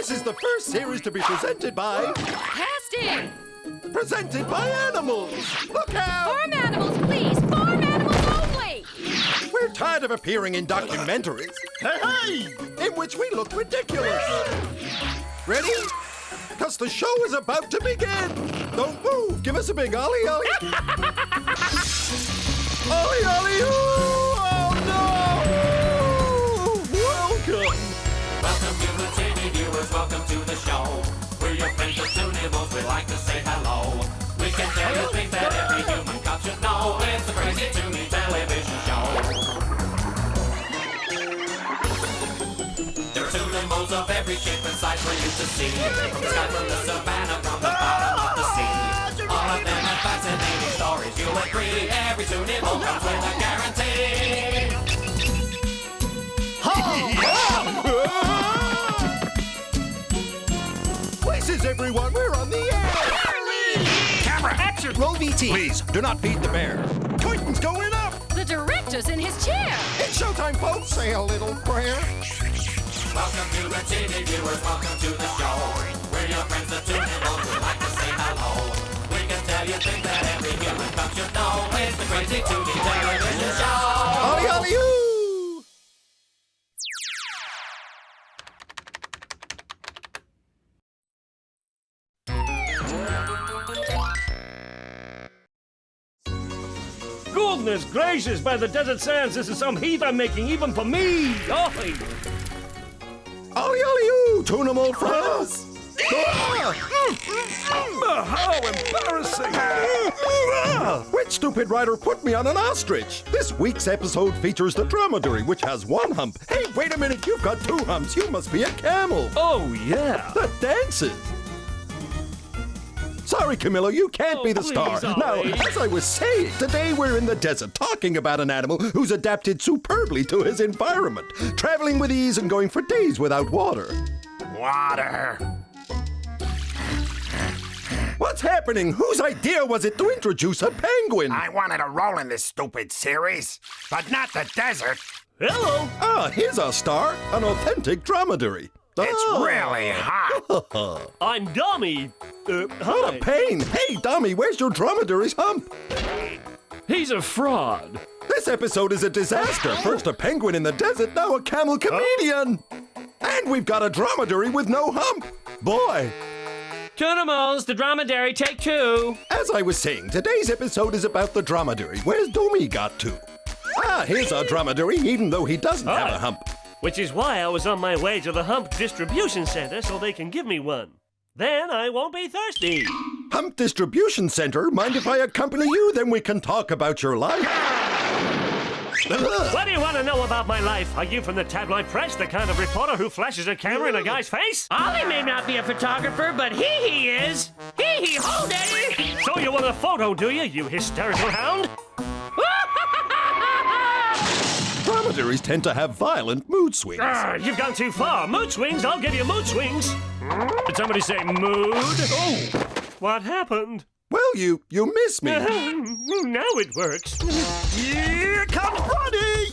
This is the first series to be presented by... Casting! Presented by animals! Look out! Farm animals, please! Farm animals only! We're tired of appearing in documentaries. Hey! In which we look ridiculous. Ready? Because the show is about to begin. Don't move. Give us a big ollie, ollie. Ollie, ollie, ooh! Oh, no! Welcome. Welcome to the TV viewers, welcome to the show. We're your friends of Toonimals, we'd like to say hello. We can tell you things that every human cop should know. It's the Crazy Toonie television show. There are Toonimals of every shape and size for you to see. From the sky, from the savannah, from the bottom of the sea. All of them have fascinating stories, you'll agree. Every Toonimal comes with a guarantee. Places, everyone. We're on the air. Camera, action! Roll VT. Please, do not feed the bear. Curtain's going up. The director's in his chair! It's showtime, folks. Say a little prayer. Welcome to the TV viewers, welcome to the show. We're your friends, the Toonimals, we'd like to say hello. We can tell you things that every human cop should know. It's the Crazy Toonie television show. Ollie, ollie, ooh! Goodness gracious, by the desert sands, this is some heat I'm making even for me! Oh, Ollie, ollie, ooh! Toonimal friends! how embarrassing! Which stupid writer put me on an ostrich? This week's episode features the Dromedary, which has one hump. Hey, wait a minute, you've got two humps. You must be a camel. Oh, yeah. That dances. Sorry, Camillo, you can't be the star. please, Now, Ollie. as I was saying, today we're in the desert talking about an animal who's adapted superbly to his environment, traveling with ease and going for days without water. Water. What's happening? Whose idea was it to introduce a penguin? I wanted a role in this stupid series, but not the desert. Hello! Ah, here's our star, an authentic dromedary. It's Ah. really hot. I'm Domi. What Hi. a pain! Hey, Domi, where's your dromedary's hump? He's a fraud. This episode is a disaster. First a penguin in the desert, now a camel comedian. And we've got a dromedary with no hump. Boy, Toonimals, the Dromedary, take two. as I was saying, today's episode is about the dromedary. Where's Domi got to? Ah, here's our dromedary, even though he doesn't have a hump. Which is why I was on my way to the Hump Distribution Center so they can give me one. Then I won't be thirsty. Hump Distribution Center? Mind if I accompany you? Then we can talk about your life. What do you want to know about my life? Are you from the tabloid press, the kind of reporter who flashes a camera in a guy's face? Ollie may not be a photographer, but he is. He, hold it! So you want a photo, do you, you hysterical hound? Dromedaries tend to have violent mood swings. You've gone too far. Mood swings, I'll give you mood swings. Did somebody say mood? Oh, what happened? Well, you miss me. Now it works. Here comes Ronnie!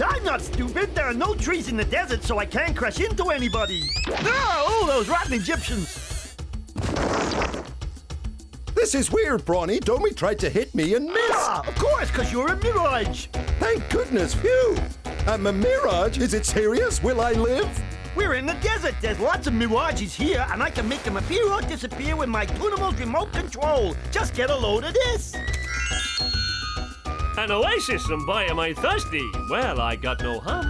I'm not stupid. There are no trees in the desert, so I can't crash into anybody. Oh, those rotten Egyptians. This is weird, Brawny. Domi tried to hit me and missed. Of course, because you're a mirage. Thank goodness, phew. I'm a mirage. Is it serious? Will I live? We're in the desert. There's lots of mirages here, and I can make them appear or disappear with my Toonimals remote control. Just get a load of this. An oasis, and boy am I thirsty. Well, I got no hump.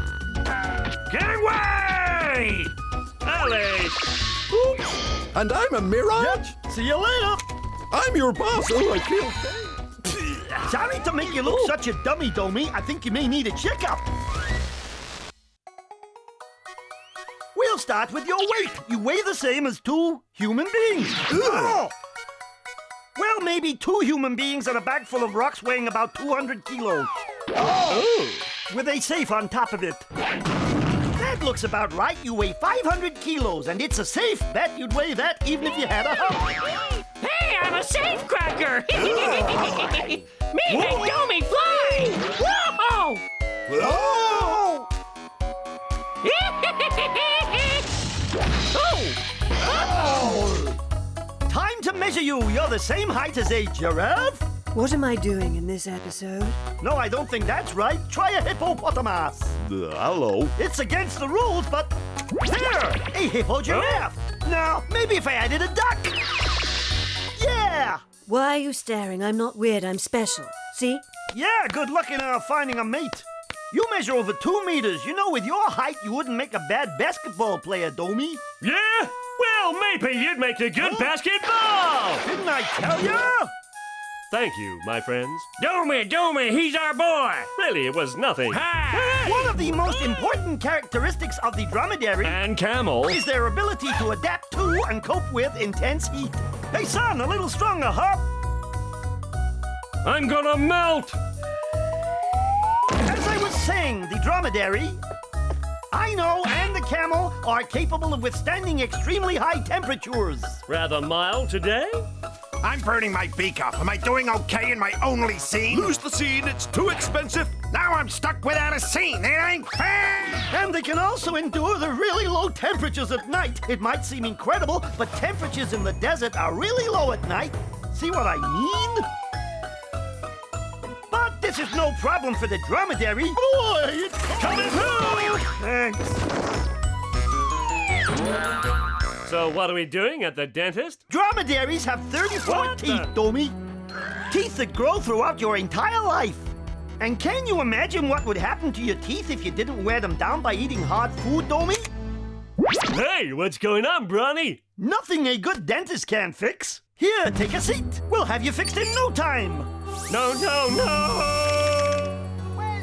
Gangway! Alley! Oops. And I'm a mirage? Yep. See you later. I'm your boss. Oh, I feel safe. Sorry to make you look such a dummy, Domi. I think you may need a checkup. We'll start with your weight. You weigh the same as two human beings. Oh. Well, maybe two human beings and a bag full of rocks weighing about 200 kilos. Oh. With a safe on top of it. That looks about right. You weigh 500 kilos, and it's a safe bet you'd weigh that even if you had a hump. Hey, I'm a safe cracker! Me and Domi fly! Whoa! Oh! Oh! you? You're the same height as a giraffe? What am I doing in this episode? No, I don't think that's right. Try a hippopotamus. Hello. It's against the rules, but... There! A hippo giraffe! Now, maybe if I added a duck. Yeah! Why are you staring? I'm not weird, I'm special. See? Yeah, good luck in finding a mate. You measure over 2 meters. You know, with your height, you wouldn't make a bad basketball player, Domi. Yeah? Well, maybe you'd make a good basketball! Didn't I tell ya? Thank you, my friends. Domi, he's our boy! Really, it was nothing. Hey! One of the most important characteristics of the dromedary And camel. is their ability to adapt to and cope with intense heat. Hey, son, a little stronger, Hump. I'm gonna melt! As I was saying, the dromedary, I know, and the camel are capable of withstanding extremely high temperatures. Rather mild today? I'm burning my beak up. Am I doing okay in my only scene? Lose the scene, it's too expensive. Now I'm stuck without a scene. It ain't fair! And they can also endure the really low temperatures at night. It might seem incredible, but temperatures in the desert are really low at night. See what I mean? But this is no problem for the dromedary. Boy, it's coming through! Thanks. So what are we doing at the dentist? Dromedaries have 34 What the- teeth, Domi. Teeth that grow throughout your entire life. And can you imagine what would happen to your teeth if you didn't wear them down by eating hard food, Domi? Hey, what's going on, Bronny? Nothing a good dentist can fix. Here, take a seat. We'll have you fixed in no time. No!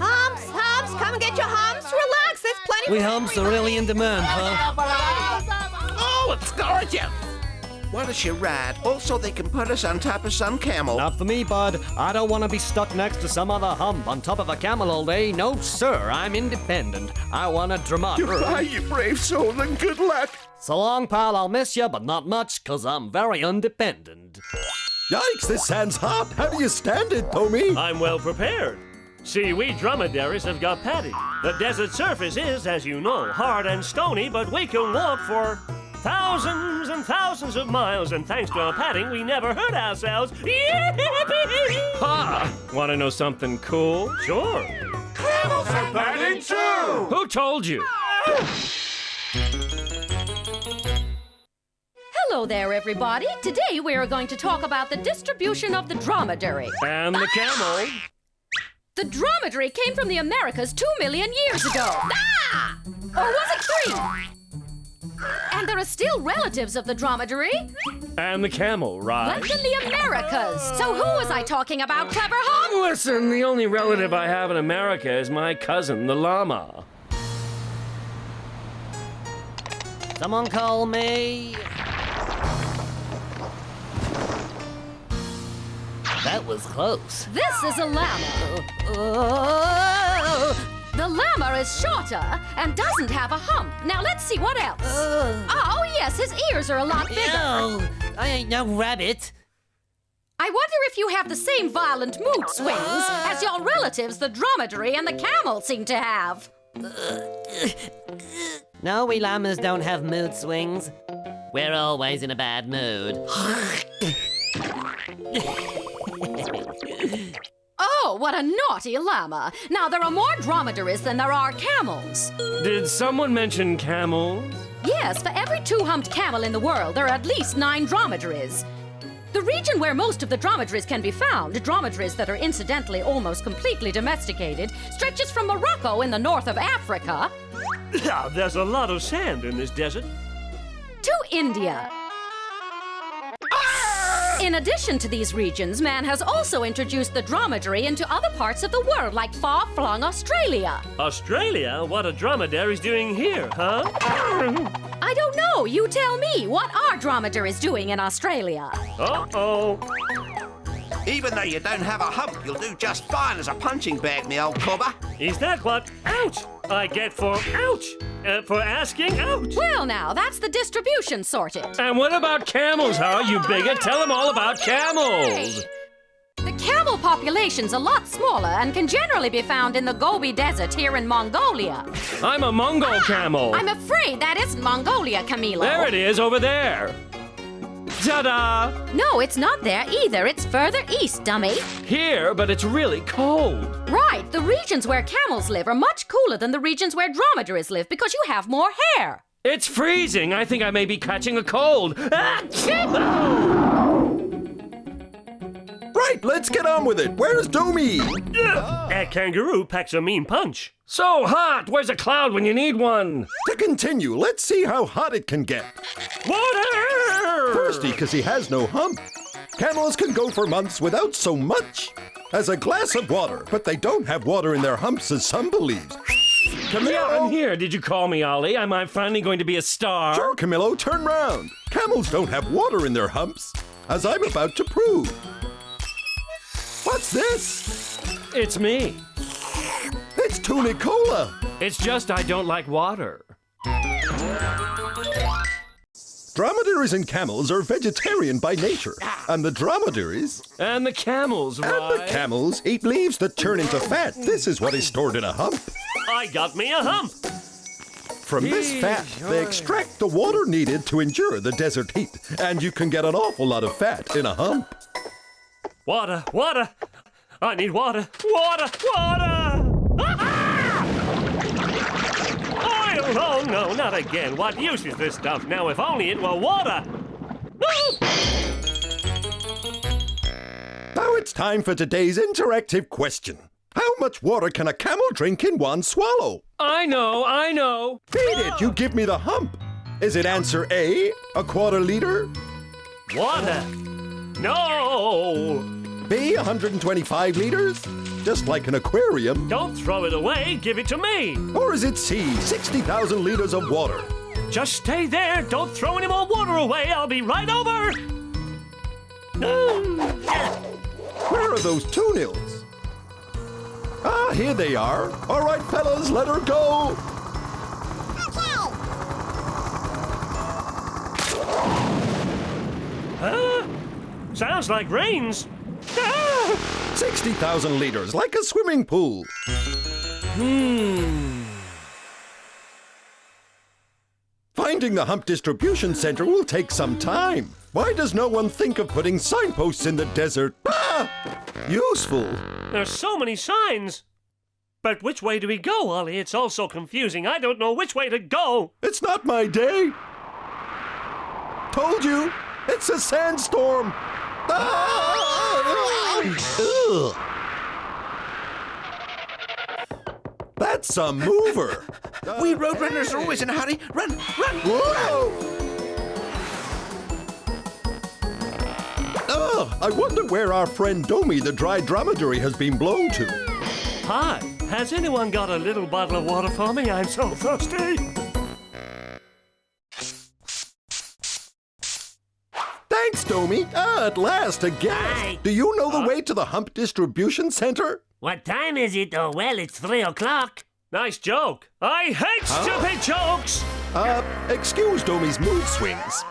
Humps, come get your humps. Relax, there's plenty We humps are really in demand, huh? Oh, it's gorgeous! Why don't you ride? Also, they can put us on top of some camel. Not for me, bud. I don't want to be stuck next to some other hump on top of a camel all day. No, sir. I'm independent. I want a dromedary. Goodbye, you brave soul, and good luck. So long, pal. I'll miss you, but not much, 'cause I'm very independent. Yikes, this sounds hot. How do you stand it, Domi? I'm well prepared. See, we dromedaries have got paddy. The desert surface is, as you know, hard and stony, but we can walk for thousands and thousands of miles, and thanks to our padding, we never hurt ourselves. Ha! Want to know something cool? Sure. Camels are padding too! Who told you? Hello there, everybody. Today we are going to talk about the distribution of the dromedary. And the camel. The dromedary came from the Americas 2 million years ago. Ah! Or was it 3? And there are still relatives of the dromedary. And the camel, right? Left in the Americas. So who was I talking about, Clever Hump? Listen, the only relative I have in America is my cousin, the llama. Someone call me. That was close. This is a llama. The llama is shorter and doesn't have a hump. Now let's see what else. Oh, yes, his ears are a lot bigger. No, I ain't no rabbit. I wonder if you have the same violent mood swings as your relatives, the dromedary and the camel, seem to have. No, we llamas don't have mood swings. We're always in a bad mood. Oh, what a naughty llama. Now, there are more dromedaries than there are camels. Did someone mention camels? Yes, for every 2-humped camel in the world, there are at least 9 dromedaries. The region where most of the dromedaries can be found, dromedaries that are incidentally almost completely domesticated, stretches from Morocco in the north of Africa There's a lot of sand in this desert. to India. In addition to these regions, man has also introduced the dromedary into other parts of the world, like far-flung Australia. Australia? What are dromedaries doing here, huh? I don't know. You tell me. What are dromedaries doing in Australia? Uh-oh. Even though you don't have a hump, you'll do just fine as a punching bag, me old cobber. Is that what, ouch, I get for ouch? For asking ouch? Well, now, that's the distribution sorted. And what about camels, huh, you bigot? Tell them all about camels. Hey! The camel population's a lot smaller and can generally be found in the Gobi Desert here in Mongolia. I'm a Mongol camel. I'm afraid that isn't Mongolia, Camilo. There it is, over there. Ta-da! No, it's not there either. It's further east, dummy. Here, but it's really cold. Right, the regions where camels live are much cooler than the regions where dromedaries live because you have more hair. It's freezing. I think I may be catching a cold. Ah, Right, let's get on with it. Where's Domi? That kangaroo packs a mean punch. so hot. Where's a cloud when you need one? To continue, let's see how hot it can get. Water! Thirsty because he has no hump. Camels can go for months without so much as a glass of water, but they don't have water in their humps as some believes. Yeah, I'm here. Did you call me, Ollie? Am I finally going to be a star? Sure, Camillo, turn round. Camels don't have water in their humps, as I'm about to prove. What's this? It's me. It's Tunicola. It's just I don't like water. Dromedaries and camels are vegetarian by nature, and the dromedaries And the camels, right? and the camels eat leaves that turn into fat. This is what is stored in a hump. I got me a hump. From this fat, they extract the water needed to endure the desert heat, and you can get an awful lot of fat in a hump. Water, water. I need water, water, water. Oil! Oh, no, not again. What use is this stuff now? If only it were water. Now it's time for today's interactive question. How much water can a camel drink in one swallow? I know. Beat it, you give me the hump. Is it answer A, a quarter liter? Water. No. B, 125 liters? Just like an aquarium. Don't throw it away. Give it to me. Or is it C, 60,000 liters of water? Just stay there. Don't throw any more water away. I'll be right over. Where are those Toonimals? Ah, here they are. All right, fellas, let her go. Huh? Sounds like rains. 60,000 liters, like a swimming pool. Finding the hump distribution center will take some time. Why does no one think of putting signposts in the desert? Useful. There's so many signs. But which way do we go, Ollie? It's all so confusing. I don't know which way to go. It's not my day. Told you, it's a sandstorm. Ugh. That's a mover. We roadrunners are always in a hurry. Run, run, Whoa! Oh, I wonder where our friend Domi, the dry dromedary, has been blown to. Hi. Has anyone got a little bottle of water for me? I'm so thirsty. Thanks, Domi. At last, a guest. Hi. Do you know the way to the hump distribution center? What time is it? Oh, well, it's 3 o'clock. Nice joke. I hate stupid jokes. Excuse Domi's mood swings.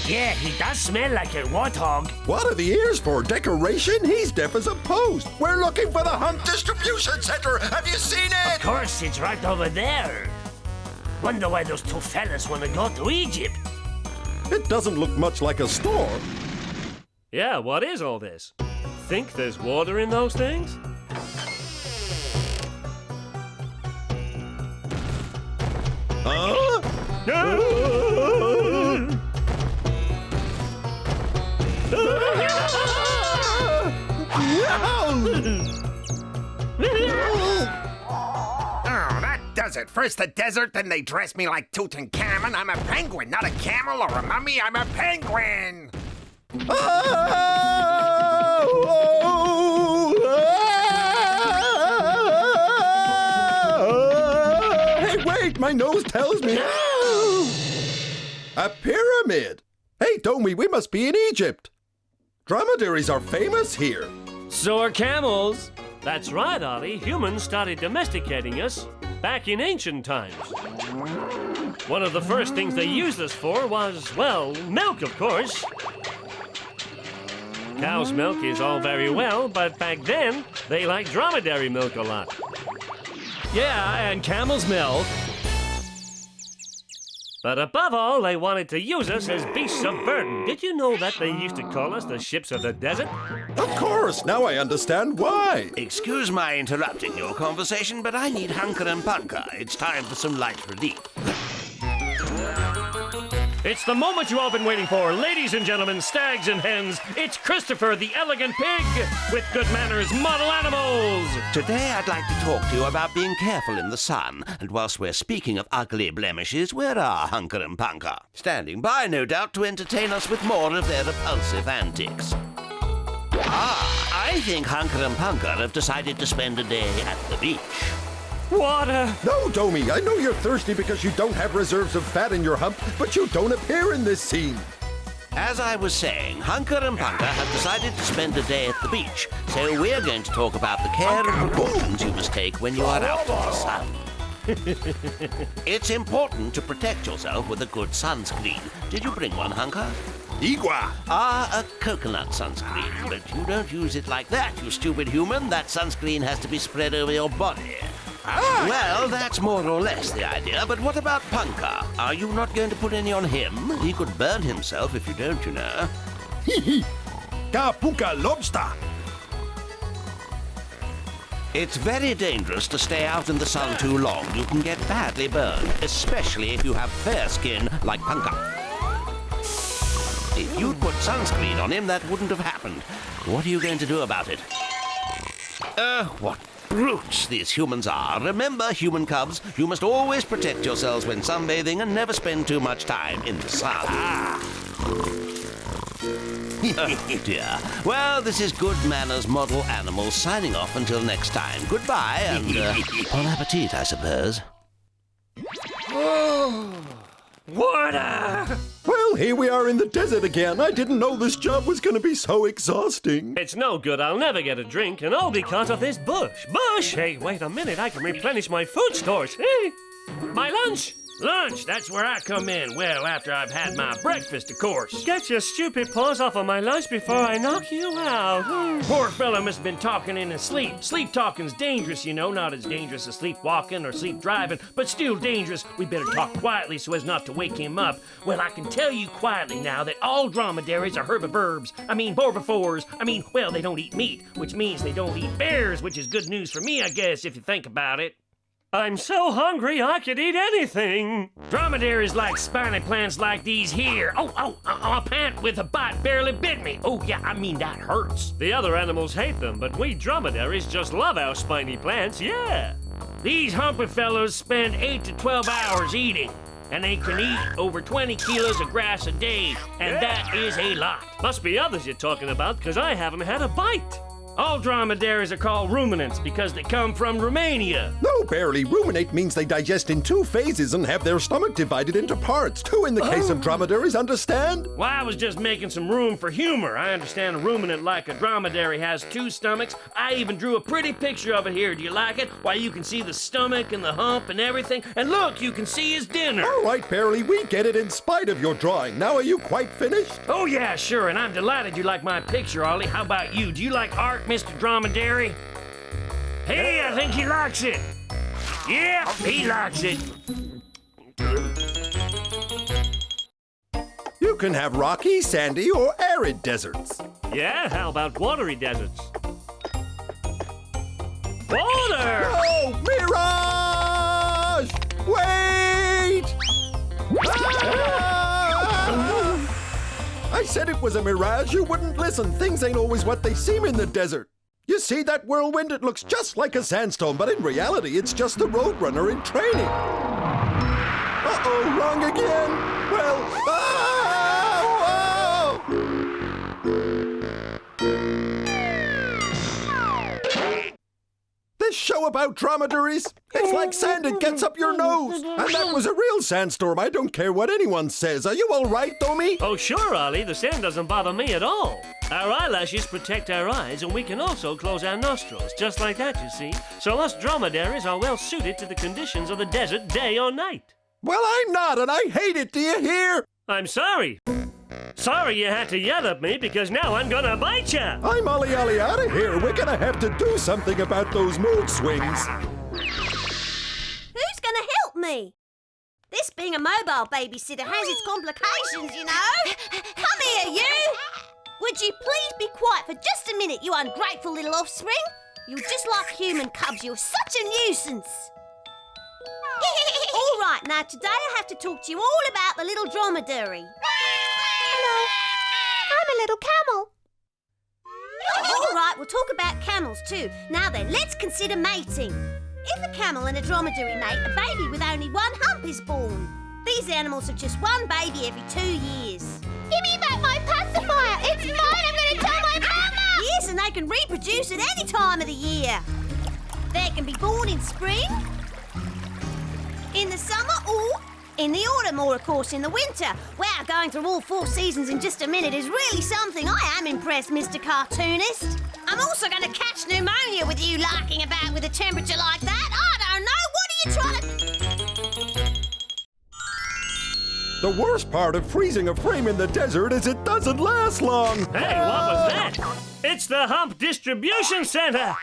Yeah, he does smell like a warthog. What are the ears for? Decoration? He's deaf as a post. We're looking for the hump distribution center. Have you seen it? Of course, it's right over there. Wonder why those two fellas want to go to Egypt. It doesn't look much like a store. Yeah, what is all this? Think there's water in those things? Huh? Oh, that does it. First the desert, then they dress me like Tutankhamun. I'm a penguin, not a camel or a mummy. I'm a penguin. Hey, wait, my nose tells me. A pyramid. Hey, Domi, we must be in Egypt. Dromedaries are famous here. So are camels. That's right, Ollie. Humans started domesticating us back in ancient times. One of the first things they used us for was, well, milk, of course. Cow's milk is all very well, but back then, they liked dromedary milk a lot. Yeah, and camel's milk. But above all, they wanted to use us as beasts of burden. Did you know that they used to call us the ships of the desert? Of course, now I understand why. Excuse my interrupting your conversation, but I need Hunker and Punker. It's time for some light relief. It's the moment you all been waiting for. Ladies and gentlemen, stags and hens, it's Christopher the Elegant Pig with Good Manners Model Animals. Today I'd like to talk to you about being careful in the sun. And whilst we're speaking of ugly blemishes, where are Hunker and Punker? Standing by, no doubt, to entertain us with more of their repulsive antics. I think Hunker and Punker have decided to spend a day at the beach. Water! No, Domi, I know you're thirsty because you don't have reserves of fat in your hump, but you don't appear in this scene. As I was saying, Hunker and Punker have decided to spend a day at the beach, so we're going to talk about the care and precautions you must take when you are out in the sun. It's important to protect yourself with a good sunscreen. Did you bring one, Hunker? Igua! A coconut sunscreen, but you don't use it like that, you stupid human. That sunscreen has to be spread over your body. Well, that's more or less the idea, but what about Punker? Are you not going to put any on him? He could burn himself if you don't, you know. Hee Ka Punka lobster! It's very dangerous to stay out in the sun too long. You can get badly burned, especially if you have fair skin like Punker. If you'd put sunscreen on him, that wouldn't have happened. What are you going to do about it? What brutes these humans are. Remember, human cubs, you must always protect yourselves when sunbathing and never spend too much time in the sun. Dear. Well, this is Good Manners Model Animals signing off until next time. Goodbye, and bon appetit, I suppose. Water! Well, here we are in the desert again. I didn't know this job was going to be so exhausting. It's no good. I'll never get a drink, and all because of this bush. Bush! Hey, wait a minute. I can replenish my food stores. Hey, my lunch! Lunch, that's where I come in. Well, after I've had my breakfast, of course. Get your stupid paws off of my lunch before I knock you out. Poor fella must have been talking in his sleep. Sleep talking's dangerous, you know. Not as dangerous as sleepwalking or sleep driving, but still dangerous. We better talk quietly so as not to wake him up. Well, I can tell you quietly now that all dromedaries are herbivores. Herbivores. Well, they don't eat meat, which means they don't eat bears, which is good news for me, I guess, if you think about it. I'm so hungry I could eat anything. Dromedaries like spiny plants like these here. A pant with a bite barely bit me. Oh, yeah, that hurts. The other animals hate them, but we dromedaries just love our spiny plants, yeah. These humpy fellows spend 8 to 12 hours eating, and they can eat over 20 kilos of grass a day, and that is a lot. Must be others you're talking about, because I haven't had a bite. All dromedaries are called ruminants because they come from Romania. No, barely. Ruminate means they digest in 2 phases and have their stomach divided into parts. 2 in the case of dromedaries, understand? Well, I was just making some room for humor. I understand a ruminant like a dromedary has 2 stomachs. I even drew a pretty picture of it here. Do you like it? Why, you can see the stomach and the hump and everything. And look, you can see his dinner. All right, Barely, we get it in spite of your drawing. Now are you quite finished? Oh, yeah, sure. And I'm delighted you like my picture, Ollie. How about you? Do you like art, Mr. Dromedary? Hey, I think he likes it. Yeah, he likes it. You can have rocky, sandy, or arid deserts. Yeah, how about watery deserts? Water! Oh, mirage! Wait! I said it was a mirage. You wouldn't listen. Things ain't always what they seem in the desert. You see that whirlwind? It looks just like a sandstorm, but in reality, it's just a roadrunner in training. Uh-oh, wrong again. Well, This show about dromedaries, it's like sand, it gets up your nose. And that was a real sandstorm. I don't care what anyone says. Are you all right, Domi? Oh, sure, Ollie. The sand doesn't bother me at all. Our eyelashes protect our eyes, and we can also close our nostrils, just like that, you see. So us dromedaries are well suited to the conditions of the desert, day or night. Well, I'm not, and I hate it. Do you hear? I'm sorry. Sorry you had to yell at me, because now I'm gonna bite ya! I'm Ollie out of here. We're gonna have to do something about those mood swings. Who's gonna help me? This being a mobile babysitter has its complications, you know. Come here, you! Would you please be quiet for just a minute, you ungrateful little offspring? You're just like human cubs. You're such a nuisance. All right, now today I have to talk to you all about the little dromedary. Hello. I'm a little camel. All right, we'll talk about camels too. Now then, let's consider mating. If a camel and a dromedary mate, a baby with only one hump is born. These animals have just one baby every 2 years. Give me back my pacifier! It's mine! I'm going to tell my mama! Yes, and they can reproduce at any time of the year. They can be born in spring, in the summer, or in the autumn, or of course in the winter. Wow, going through all 4 seasons in just a minute is really something. I am impressed, Mr. Cartoonist. I'm also going to catch pneumonia with you larking about with a temperature like that. I don't know. What are you trying to... The worst part of freezing a frame in the desert is it doesn't last long. Hey, what was that? It's the Hump Distribution Center.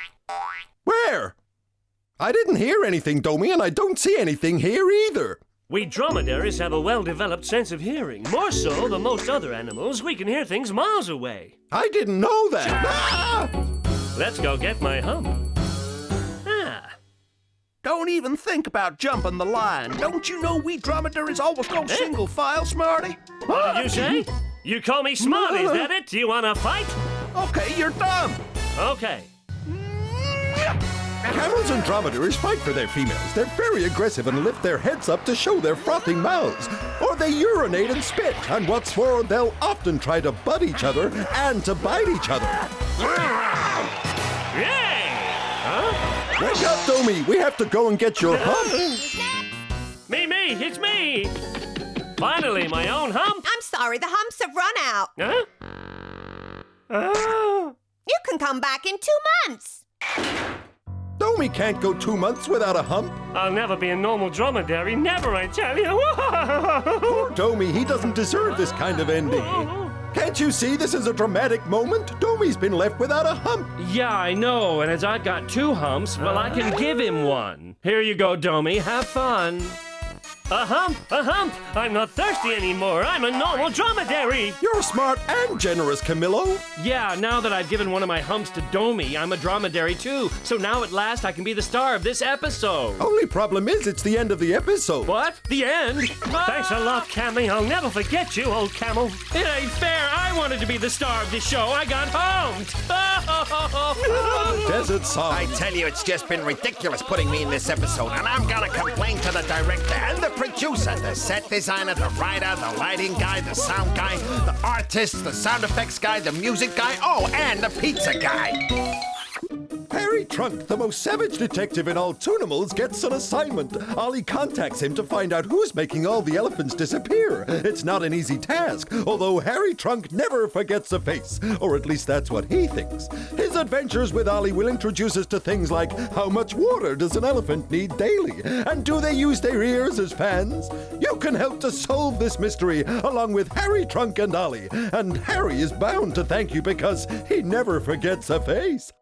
Where? I didn't hear anything, Domi, and I don't see anything here either. We dromedaries have a well-developed sense of hearing. More so than most other animals, we can hear things miles away. I didn't know that. Ah! Let's go get my hump. Don't even think about jumping the line. Don't you know we dromedaries always go single file, Smarty? What did you say? You call me Smarty, is that it? Do you want to fight? Okay, you're dumb. Okay. Camels and dromedaries fight for their females. They're very aggressive and lift their heads up to show their frothing mouths. Or they urinate and spit. And what's more, they'll often try to butt each other and to bite each other. Yay! Huh? Wake up, Domi. We have to go and get your hump. Me, it's me. Finally, my own hump. I'm sorry, the humps have run out. Huh? You can come back in 2 months. Domi can't go 2 months without a hump. I'll never be a normal dromedary. Never, I tell you. Poor Domi. He doesn't deserve this kind of ending. Can't you see this is a dramatic moment? Domi's been left without a hump. Yeah, I know, and as I've got 2 humps, well, I can give him one. Here you go, Domi. Have fun. A hump! I'm not thirsty anymore. I'm a normal dromedary. You're smart and generous, Camillo. Yeah, now that I've given one of my humps to Domi, I'm a dromedary too. So now at last I can be the star of this episode. Only problem is it's the end of the episode. What? The end? Thanks a lot, Cammy. I'll never forget you, old camel. It ain't fair. I wanted to be the star of this show. I got homed. Desert song. I tell you, it's just been ridiculous putting me in this episode, and I'm gonna complain to the director and the producer, the set designer, the writer, the lighting guy, the sound guy, the artist, the sound effects guy, the music guy, oh, and the pizza guy. Harry Trunk, the most savage detective in all Toonimals, gets an assignment. Ollie contacts him to find out who's making all the elephants disappear. It's not an easy task, although Harry Trunk never forgets a face, or at least that's what he thinks. His adventures with Ollie will introduce us to things like how much water does an elephant need daily, and do they use their ears as fans? You can help to solve this mystery along with Harry Trunk and Ollie, and Harry is bound to thank you because he never forgets a face.